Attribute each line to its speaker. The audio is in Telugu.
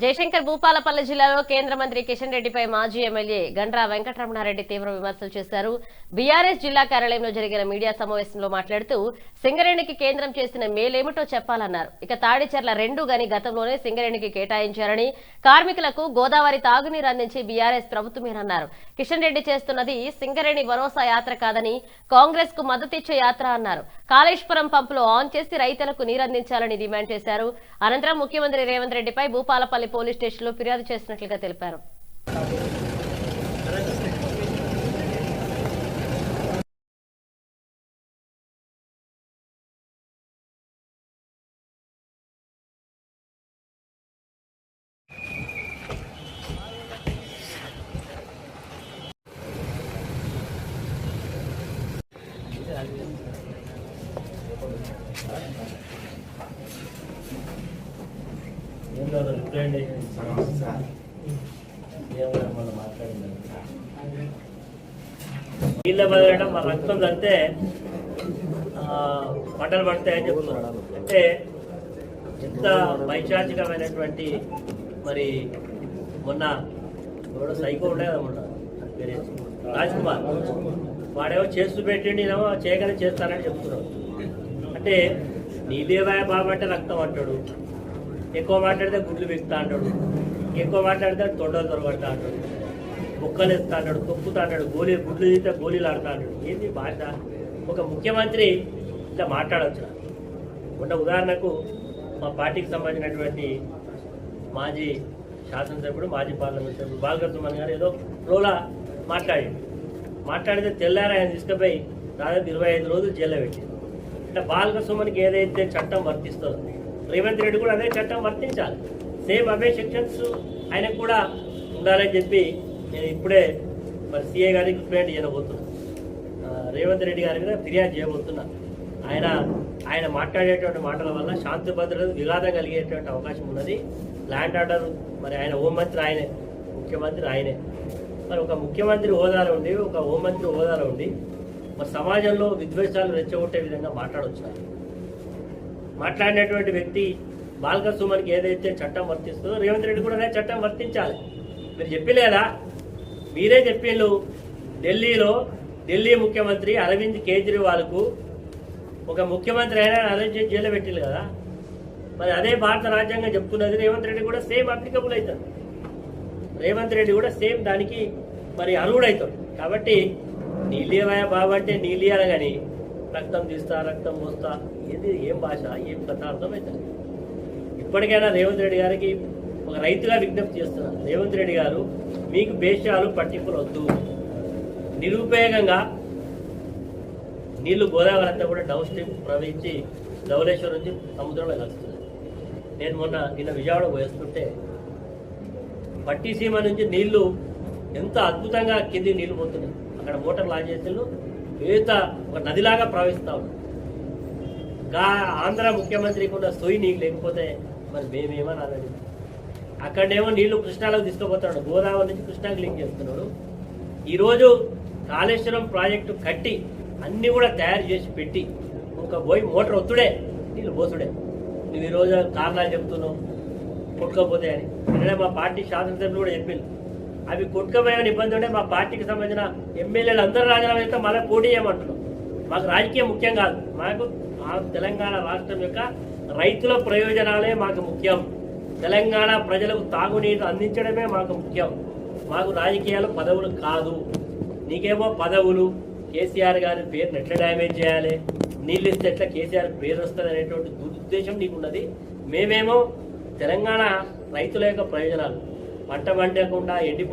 Speaker 1: జయశంకర్ భూపాలపల్లి జిల్లాలో కేంద్ర మంత్రి కిషన్ రెడ్డిపై మాజీ ఎమ్మెల్యే గండ్రా వెంకటరమణారెడ్డి తీవ్ర విమర్శలు చేశారు. బీఆర్ఎస్ జిల్లా కార్యాలయంలో జరిగిన మీడియా సమావేశంలో మాట్లాడుతూ సింగరేణికి కేంద్రం చేసిన మేలేమిటో చెప్పాలన్నారు. ఇక తాడిచెర్ల 2 గని గతంలోనే సింగరేణికి కేటాయించారని, కార్మికులకు గోదావరి తాగునీరు అందించి బీఆర్ఎస్ ప్రభుత్వమేనన్నారు. కిషన్ రెడ్డి చేస్తున్నది సింగరేణి భరోసా యాత్ర కాదని, కాంగ్రెస్ కు మద్దతిచ్చే యాత్ర అన్నారు. కాళేశ్వరం పంపులు ఆన్ చేసి రైతులకు నీరందించాలని డిమాండ్ చేశారు. అనంతరం ముఖ్యమంత్రి రేవంత్ రెడ్డిపై భూపాలపల్లి పోలీస్ స్టేషన్ లో ఫిర్యాదు చేసినట్లుగా తెలిపారు.
Speaker 2: నీళ్ళ బదలడం మా రక్తం తంటే పంటలు పడతాయని చెప్తున్నాడు. అంటే ఎంత వైశాచికమైనటువంటి మరి మొన్న కూడా సైకో ఉండే కదా మొన్న పేరే రాజ్ కుమార్, వాడేమో చేస్తూ పెట్టిండి నేమో చేయగానే చేస్తానని చెప్తున్నాడు. అంటే నీళ్ళేవా బాబు అంటే రక్తం అంటాడు, ఎక్కువ మాట్లాడితే గుడ్లు బిక్తా అంటాడు, ఎక్కువ మాట్లాడితే తొండలు దొరకడతా అంటాడు, ముక్కలు ఇస్తా అంటాడు, తొక్కుతా అంటాడు, గుడ్లు తీస్తే గోళీలు ఆడుతా అంటాడు. ఏంది భాష? ఒక ముఖ్యమంత్రి ఇట్లా మాట్లాడవచ్చు. మొన్న ఉదాహరణకు మా పార్టీకి సంబంధించినటువంటి మాజీ శాసనసభ్యుడు, మాజీ పార్లమెంట్ సభ్యుడు బాలకృష్ణ గారు ఏదో రోలా మాట్లాడితే తెల్లారా ఆయన తీసుకుపోయి దాదాపు 25 రోజులు జైల్లో పెట్టింది. అంటే బాలకృష్ణకి ఏదైతే చట్టం వర్తిస్తుందో రేవంత్ రెడ్డి కూడా అదే చట్టం వర్తించాలి. సేమ్ అవే సెక్షన్స్ ఆయనకు కూడా ఉండాలని చెప్పి నేను ఇప్పుడే మరి సీఏ గారికి కంప్లైంట్ చేయబోతున్నా, రేవంత్ రెడ్డి గారి మీద ఫిర్యాదు చేయబోతున్నా. ఆయన మాట్లాడేటువంటి మాటల వల్ల శాంతి భద్రత విఘాతం కలిగేటువంటి అవకాశం ఉన్నది. ల్యాండ్ ఆర్డర్ మరి ఆయన హోంమంత్రి ఆయనే, ముఖ్యమంత్రి ఆయనే. మరి ఒక ముఖ్యమంత్రి హోదాలో ఉండి, ఒక హోంమంత్రి హోదాలో ఉండి మరి సమాజంలో విద్వేషాలు రెచ్చగొట్టే విధంగా మాట్లాడినటువంటి వ్యక్తి బాలకృష్ణకి ఏదైతే చట్టం వర్తిస్తుందో రేవంత్ రెడ్డి కూడా అదే చట్టం వర్తించాలి. మీరు చెప్పలేదా? మీరే చెప్పిండు. ఢిల్లీ ముఖ్యమంత్రి అరవింద్ కేజ్రీవాల్కు ఒక ముఖ్యమంత్రి అయినా అరెస్ట్ చేసి జైల్లో పెట్టిండు కదా. మరి అదే భారత రాజ్యాంగం చెప్తున్నది. రేవంత్ రెడ్డి కూడా సేమ్ అప్లికబుల్ అవుతాడు. రేవంత్ రెడ్డి కూడా సేమ్ దానికి మరి అర్హుడవుతాడు. కాబట్టి నీళ్ళేవయా బాబు అంటే నీళ్ళు ఇవ్వాలి, కానీ రక్తం తీస్తా, రక్తం పోస్తా, ఏం భాష, ఏం కథ అర్థమవుతుంది. ఇప్పటికైనా రేవంత్ రెడ్డి గారికి ఒక రైతుగా విజ్ఞప్తి చేస్తున్నారు. రేవంత్ రెడ్డి గారు, మీకు బేషాలు పట్టింపులు వద్దు. నిరుపయోగంగా నీళ్లు గోదావరి అంతా కూడా డౌన్ స్ట్రీమ్ ప్రవహించి ధవళేశ్వరం నుంచి సముద్రంలో కలుస్తుంది. నేను నిన్న విజయవాడ పోయేస్తుంటే పట్టిసీమ నుంచి నీళ్లు ఎంత అద్భుతంగా కింది నీళ్లు పోతున్నాయి. అక్కడ మోటార్ లాంచ్ చేసేళ్ళు ఏత ఒక నదిలాగా ప్రవహిస్తా ఉన్నాయి. ఆంధ్ర ముఖ్యమంత్రికి ఉన్న సొయ్యి నీకు లేకపోతే మరి మేమేమని అన్నది. అక్కడేమో నీళ్లు కృష్ణాలకు తీసుకుపోతున్నాడు, గోదావరి నుంచి కృష్ణాకి లింక్ చేస్తున్నాడు. ఈరోజు కాళేశ్వరం ప్రాజెక్టు కట్టి అన్ని కూడా తయారు చేసి పెట్టి ఒక పోయి మోటార్ ఒత్తుడే నీళ్ళు పోసుడే. నువ్వు ఈరోజు కారణాలు చెప్తున్నావు కొట్టుకోపోతే అని. అంటే మా పార్టీ శాసనసభ్యులు కూడా చెప్పింది, అవి కొట్టుకపోయే ఇబ్బంది ఉంటే మా పార్టీకి సంబంధించిన ఎమ్మెల్యేలు అందరూ రాజీనామా చేస్తే మళ్ళీ పోటీ చేయమంటున్నాం. మాకు రాజకీయం ముఖ్యం కాదు, మాకు తెలంగాణ రాష్ట్రం యొక్క రైతుల ప్రయోజనాలే మాకు ముఖ్యం. తెలంగాణ ప్రజలకు తాగునీరు అందించడమే మాకు ముఖ్యం. మాకు రాజకీయాలు పదవులు కాదు. నీకేమో పదవులు, కేసీఆర్ గారి పేరుని ఎట్లా డ్యామేజ్ చేయాలి, నీళ్ళు ఇస్తే ఎట్లా కేసీఆర్ పేరు వస్తుంది అనేటువంటి దురుద్దేశం నీకున్నది. మేమేమో తెలంగాణ రైతుల యొక్క ప్రయోజనాలు, పంట పండకుండా ఎండిపో